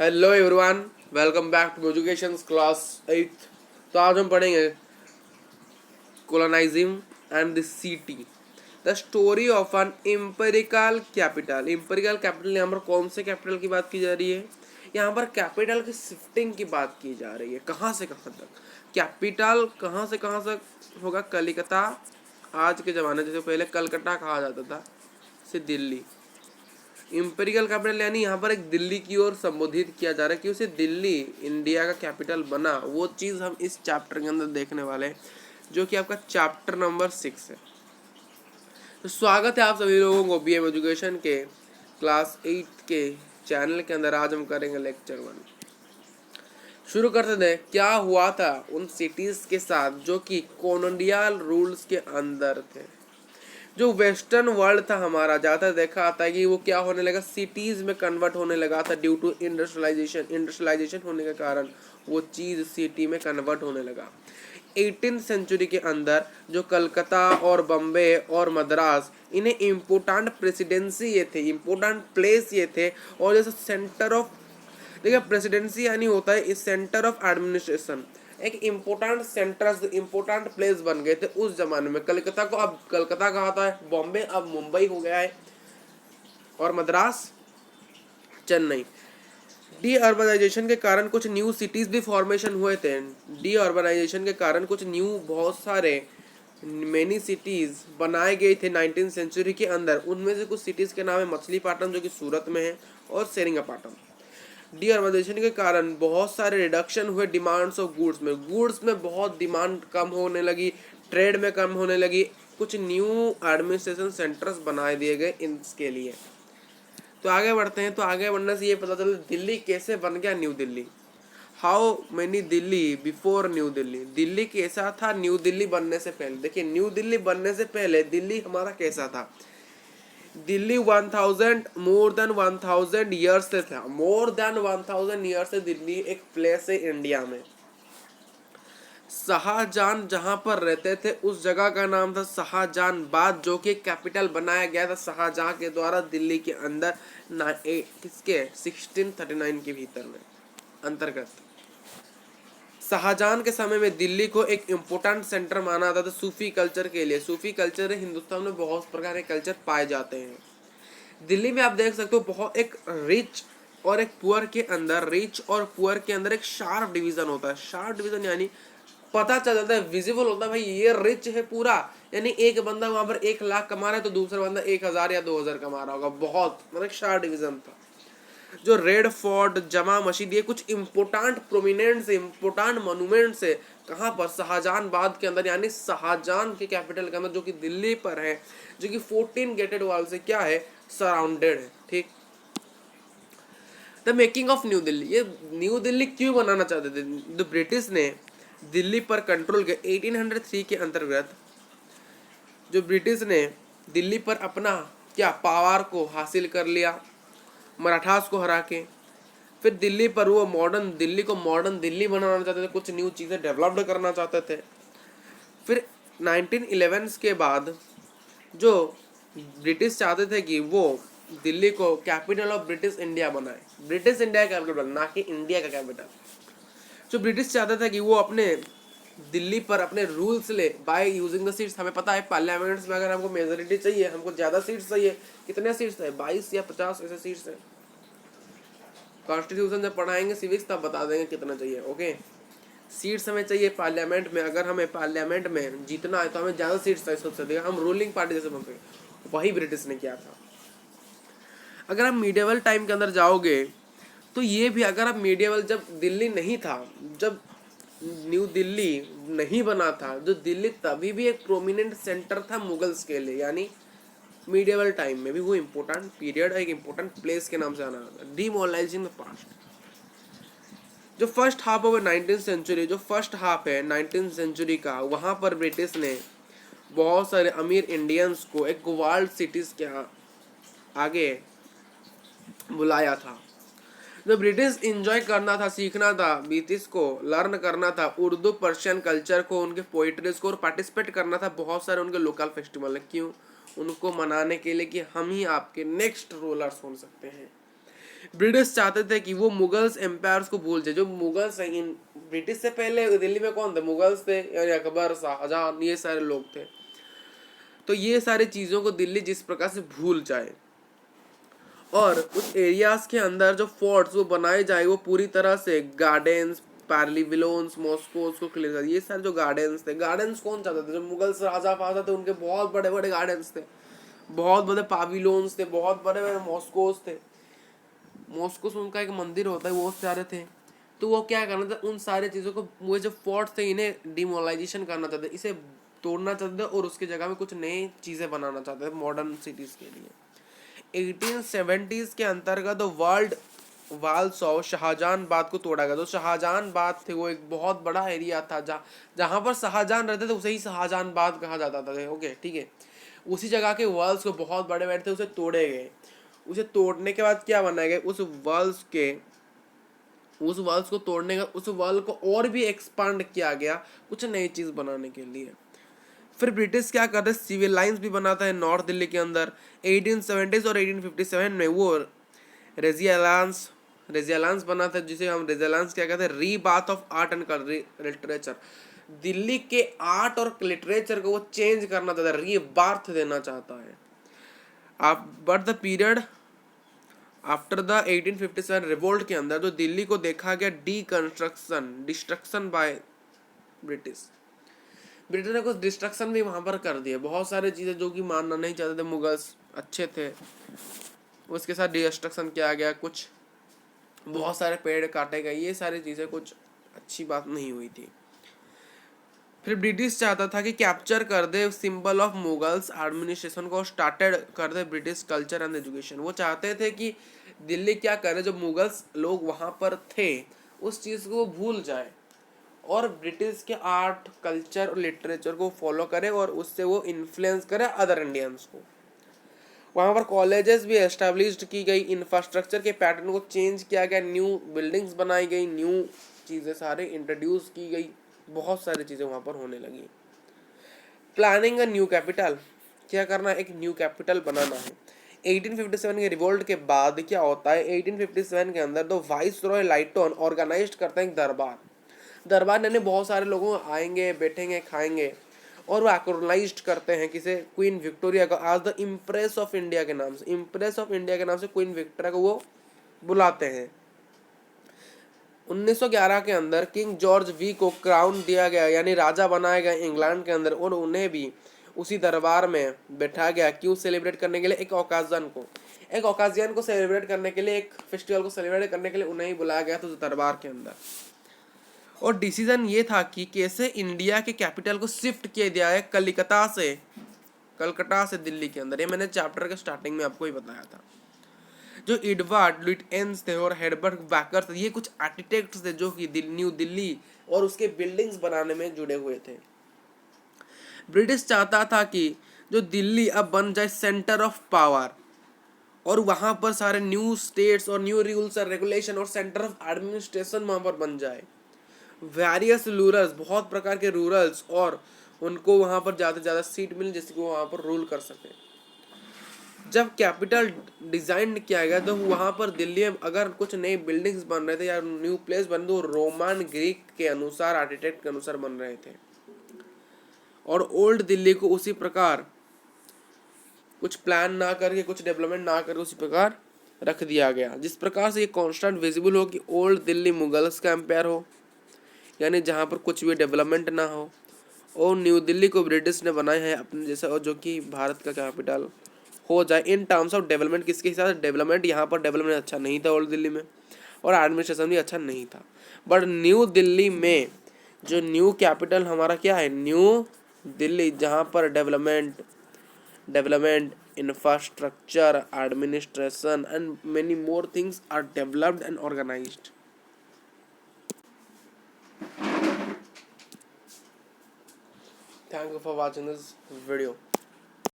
Hello everyone, welcome back to education class 8। तो आज हम पढ़ेंगे colonising and the city, the story of an imperial capital. Imperial capital, यहाँ पर कौन से कैपिटल की बात की जा रही है? यहाँ पर कैपिटल की शिफ्टिंग की बात की जा रही है। कहाँ से कहाँ तक कैपिटल, कहाँ से कहाँ तक होगा? कलिकता, आज के ज़माने जैसे पहले कलकत्ता कहा जाता था, से दिल्ली। इम्पेरिकल कैपिटल यानी यहाँ पर एक दिल्ली की ओर संबोधित किया जा रहा है कि उसे दिल्ली इंडिया का कैपिटल बना। वो चीज़ हम इस चैप्टर के अंदर देखने वाले हैं, जो कि आपका चैप्टर नंबर 6 है। तो स्वागत है आप सभी लोगों को बीएम एजुकेशन के क्लास 8 के चैनल के अंदर। आज हम करेंगे लेक्चर 1। शुरू करते थे, क्या हुआ था उन सिटीज़ के साथ जो कि कॉलोनियल रूल्स के अंदर थे। जो वेस्टर्न वर्ल्ड था हमारा, ज़्यादातर देखा आता है कि वो क्या होने लगा, सिटीज़ में कन्वर्ट होने लगा था ड्यू टू इंडस्ट्रियलाइजेशन होने के कारण वो चीज़ सिटी में कन्वर्ट होने लगा। 18th सेंचुरी के अंदर जो कलकत्ता और बम्बे और मद्रास, इन्हें इम्पोर्टेंट प्रेसिडेंसी ये थे, इम्पोर्टेंट प्लेस ये थे। और जैसे सेंटर ऑफ, देखिए प्रेसिडेंसी यानी होता है इस सेंटर ऑफ एडमिनिस्ट्रेशन, एक इम्पोर्टेंट सेंटर, इम्पोर्टेंट प्लेस बन गए थे उस जमाने में। कलकत्ता को अब कलकत्ता कहा था, बॉम्बे अब मुंबई हो गया है, और मद्रास चेन्नई। डी अर्बनाइजेशन के कारण कुछ न्यू सिटीज भी फॉर्मेशन हुए थे। डी अर्बनाइजेशन के कारण कुछ न्यू, बहुत सारे मेनी सिटीज बनाए गए थे 19th सेंचुरी के अंदर। उनमें से कुछ सिटीज के नाम है मछलीपट्टनम, जो कि सूरत में है, और सेरिंगपट्टनम। डी अर्बनाइजेशन के कारण बहुत सारे रिडक्शन हुए डिमांड्स ऑफ गुड्स में। गुड्स में बहुत डिमांड कम होने लगी, ट्रेड में कम होने लगी। कुछ न्यू एडमिनिस्ट्रेशन सेंटर्स बनाए दिए गए इनके लिए। तो आगे बढ़ते हैं। तो आगे बढ़ने से ये पता चलता है दिल्ली कैसे बन गया new Delhi. How many Delhi before new Delhi. Delhi कैसा था न्यू दिल्ली बनने से पहले? देखिए, न्यू दिल्ली बनने से पहले दिल्ली हमारा कैसा था? दिल्ली 1000 मोर देन 1000 ईयर्स से था। मोर देन 1000 ईयर्स से दिल्ली एक प्लेस है इंडिया में। शाहजहां जहां पर रहते थे उस जगह का नाम था शाहजहानाबाद, जो कि कैपिटल बनाया गया था शाहजहां के द्वारा दिल्ली के अंदर किसके 1639 के भीतर में अंतर्गत। शाहजहां के समय में दिल्ली को एक इम्पोर्टेंट सेंटर माना जाता था सूफी कल्चर के लिए। सूफी कल्चर, हिंदुस्तान में बहुत प्रकार के कल्चर पाए जाते हैं। दिल्ली में आप देख सकते हो बहुत एक रिच और एक पुअर के अंदर, रिच और पुअर के अंदर एक शार्प डिवीजन होता है। शार्प डिवीजन यानी पता चल जाता है, विजिबल होता है, भाई ये रिच है पूरा, यानी एक बंदा वहां पर 1 लाख कमा रहा है तो दूसरा बंदा 1000 या 2000 कमा रहा होगा। बहुत मतलब शार्प डिवीजन था। जो रेड फोर्ट, जमा मस्जिद, ये कुछ इम्पोर्टेंट प्रोमिनेंट से, इम्पोर्टेंट मोन्यूमेंट से कहाँ पर? शाहजहानाबाद के अंदर, यानी शाहजहां के कैपिटल के अंदर, जो कि दिल्ली पर है, जो कि 14 गेटेड वॉल से क्या है, सराउंडेड है। ठीक। The making of new Delhi, ये न्यू दिल्ली क्यों बनाना चाहते थे? द ब्रिटिश ने दिल्ली पर कंट्रोल के 1803 के अंतर्गत, जो ब्रिटिश ने दिल्ली पर अपना क्या पावर को हासिल कर लिया, मराठास को हरा के। फिर दिल्ली पर वो मॉडर्न दिल्ली को मॉडर्न दिल्ली बनाना चाहते थे, कुछ न्यू चीज़ें डेवलप्ड करना चाहते थे। फिर 1911 के बाद जो ब्रिटिश चाहते थे कि वो दिल्ली को कैपिटल ऑफ ब्रिटिश इंडिया बनाए, ब्रिटिश इंडिया का कैपिटल, ना कि इंडिया का कैपिटल। जो ब्रिटिश चाहता था कि वो अपने दिल्ली पर अपने रूल्स ले बाय यूजिंग द सीट्स। हमें पता है पार्लियामेंट्स में अगर हमको मेजोरिटी चाहिए, हमको ज़्यादा सीट्स चाहिए, कितने सीट्स है? 22 या 50 ऐसे सीट्स है। कॉन्स्टिट्यूशन जब पढ़ाएंगे सिविक्स तब बता देंगे कितना चाहिए। ओके, सीट्स हमें चाहिए पार्लियामेंट में। अगर हमें पार्लियामेंट में जीतना है तो हमें ज़्यादा सीट्स चाहिए सबसे अधिक, हम रूलिंग पार्टी जैसे बन सके। वही ब्रिटिश ने किया था। अगर आप मीडिएवल टाइम के अंदर जाओगे तो ये भी, अगर आप मीडिएवल, जब दिल्ली नहीं था, जब न्यू दिल्ली नहीं बना था, जो दिल्ली तभी भी एक प्रोमिनेंट सेंटर था मुगल्स के लिए, यानी मीडिएवल टाइम में भी वो इम्पोर्टेंट पीरियड, एक इम्पोर्टेंट प्लेस के नाम से आना था। Demoralising the past. जो first half of 19th century, जो फर्स्ट हाफ है 19th सेंचुरी का, वहाँ पर ब्रिटिश ने बहुत सारे अमीर इंडियंस को एक वर्ल्ड सिटीज़ के आगे बुलाया था। जो ब्रिटिश इंजॉय करना था, सीखना था, ब्रिटिश को लर्न करना था उर्दू पर्शियन कल्चर को, उनके पोइट्रीज को, और पार्टिसिपेट करना था बहुत सारे उनके लोकल फेस्टिवल है। क्यों? उनको मनाने के लिए कि हम ही आपके नेक्स्ट रूलर्स हो सकते हैं। ब्रिटिश चाहते थे कि वो मुगल्स एम्पायर्स को भूल जाए। जो मुगल्स हैं, इन ब्रिटिश से पहले दिल्ली में कौन थे? मुगल्स थे, यानी अकबर, शाहजहां, ये सारे लोग थे। तो ये सारी चीज़ों को दिल्ली जिस प्रकार से भूल जाए और उस एरियाज के अंदर जो फोर्ट्स वो बनाए जाए वो पूरी तरह से गार्डन्स, पार्लिविलोन्स, मॉस्कोस को क्लियर कर। ये सारे जो गार्डन्स थे, गार्डन्स कौन चाहते थे? जो मुगल्स राजा फाजा थे उनके बहुत बड़े बड़े गार्डन्स थे, बहुत बड़े पाविलोन्स थे, बहुत बड़े बड़े मॉस्कोस थे। मॉस्कोस उनका एक मंदिर होता है, वो सारे थे। तो वो क्या करना था, उन सारे चीज़ों को, वो जो फोर्ट्स थे इन्हें डिमोलाइजेशन करना चाहते, इसे तोड़ना चाहते थे और उसकी जगह में कुछ नई चीज़ें बनाना चाहते थे मॉडर्न सिटीज़ के लिए। 1870s के अंतर्गत तो वर्ल्ड वाल्स ऑफ शाहजहानाबाद को तोड़ा गया। तो शाहजहानाबाद थे वो एक बहुत बड़ा एरिया था, जहाँ पर शाहजहां रहते थे उसे ही शाहजहानाबाद कहा जाता था। ओके, ठीक है। उसी जगह के वॉल्स को बहुत बड़े बड़े थे, उसे तोड़े गए। उसे तोड़ने के बाद क्या बनाया गया? उस वॉल्स को तोड़ने का, उस वॉल को और भी एक्सपांड किया गया कुछ नई चीज़ बनाने के लिए। फिर ब्रिटिश क्या करते, सिविल लाइंस भी बनाता है नॉर्थ दिल्ली के अंदर। 1870s और 1857 में वो रेजियालांस बनाता है, जिसे हम रेजियालांस क्या कहते हैं, rebirth of art and literature. Delhi के आर्ट और लिटरेचर को वो चेंज करना चाहता है, रीबार्थ देना चाहता है। But the period after the 1857 revolt के अंदर जो दिल्ली को देखा गया डिस्ट्रक्शन बाय ब्रिटिश ने कुछ डिस्ट्रक्शन भी वहाँ पर कर दिए। बहुत सारे चीज़ें जो कि मानना नहीं चाहते थे मुगल्स, अच्छे थे, उसके साथ डिस्ट्रक्शन किया गया। कुछ बहुत सारे पेड़ काटे गए, ये सारी चीज़ें कुछ अच्छी बात नहीं हुई थी। फिर ब्रिटिश चाहता था कि कैप्चर कर दे सिंबल ऑफ मुगल्स एडमिनिस्ट्रेशन को, स्टार्टेड कर दे ब्रिटिश कल्चर एंड एजुकेशन। वो चाहते थे कि दिल्ली क्या करे, जो मुगल्स लोग वहाँ पर थे उस चीज़ को भूल जाए और ब्रिटिश के आर्ट, कल्चर और लिटरेचर को फॉलो करे और उससे वो इन्फ्लुएंस करे अदर इंडियंस को। वहाँ पर कॉलेजेस भी एस्टेब्लिश्ड की गई, इंफ्रास्ट्रक्चर के पैटर्न को चेंज किया गया, न्यू बिल्डिंग्स बनाई गई, न्यू चीज़ें सारे इंट्रोड्यूस की गई, बहुत सारी चीज़ें वहाँ पर होने लगी। प्लानिंग अ न्यू कैपिटल, क्या करना, एक न्यू कैपिटल बनाना है। 1857 के रिवोल्ट के बाद क्या होता है, 1857 के अंदर तो वाइस रॉय लाइटन ऑर्गेनाइज करते हैं दरबार यानी बहुत सारे लोगों आएंगे, बैठेंगे, खाएंगे और वो एक्रोलाइज्ड करते हैं किसे, क्वीन विक्टोरिया को आज द इम्प्रेस ऑफ इंडिया के नाम से। इम्प्रेस ऑफ इंडिया के नाम से क्वीन विक्टोरिया को वो बुलाते हैं। 1911 के अंदर किंग जॉर्ज वी को क्राउन दिया गया, यानी राजा बनाया गया इंग्लैंड के अंदर, और उन्हें भी उसी दरबार में बैठा गया। क्यों? सेलिब्रेट करने के लिए, एक ओकाजन को सेलिब्रेट करने के लिए, एक फेस्टिवल को सेलिब्रेट करने के लिए उन्हें ही बुलाया गया था दरबार के अंदर। और डिसीजन ये था कि कैसे इंडिया के कैपिटल को शिफ्ट किया जाए कलकत्ता से दिल्ली के अंदर। ये मैंने चैप्टर के स्टार्टिंग में आपको ही बताया था। जो एडवर्ड लुटियंस थे और हेडबर्ग बैकर थे, ये कुछ आर्किटेक्ट्स थे जो कि न्यू दिल्ली और उसके बिल्डिंग्स बनाने में जुड़े हुए थे। ब्रिटिश चाहता था कि जो दिल्ली अब बन जाए सेंटर ऑफ पावर और वहां पर सारे न्यू स्टेट्स और न्यू रूल्स और रेगुलेशन और सेंटर ऑफ एडमिनिस्ट्रेशन वहां पर बन जाए। वेरियस रूरल्स, बहुत प्रकार के रूरल्स, और उनको वहाँ पर ज़्यादा से ज़्यादा सीट मिले जिससे कि वो वहाँ पर रूल कर सके। जब कैपिटल डिज़ाइन किया गया तो वहाँ पर दिल्ली में अगर कुछ नई बिल्डिंग्स बन रहे थे या न्यू प्लेस बन रहे, तो रोमन ग्रीक के अनुसार, आर्किटेक्ट के अनुसार बन रहे थे, और ओल्ड दिल्ली को उसी प्रकार कुछ प्लान ना करके, कुछ डेवलपमेंट ना करके उसी प्रकार रख दिया गया, जिस प्रकार से ये कॉन्स्टेंट विजिबल हो कि ओल्ड दिल्ली मुगल्स का एम्पायर हो, यानी जहाँ पर कुछ भी डेवलपमेंट ना हो, और न्यू दिल्ली को ब्रिटिश ने बनाया है अपने जैसा, और जो कि भारत का कैपिटल हो जाए। इन टर्म्स ऑफ डेवलपमेंट, किसके हिसाब से डेवलपमेंट, यहाँ पर डेवलपमेंट अच्छा नहीं था ओल्ड दिल्ली में, और एडमिनिस्ट्रेशन भी अच्छा नहीं था। बट न्यू दिल्ली में जो न्यू कैपिटल हमारा क्या है, न्यू दिल्ली, जहाँ पर development, infrastructure, administration and many more things are developed and organised. Thank you for watching this video.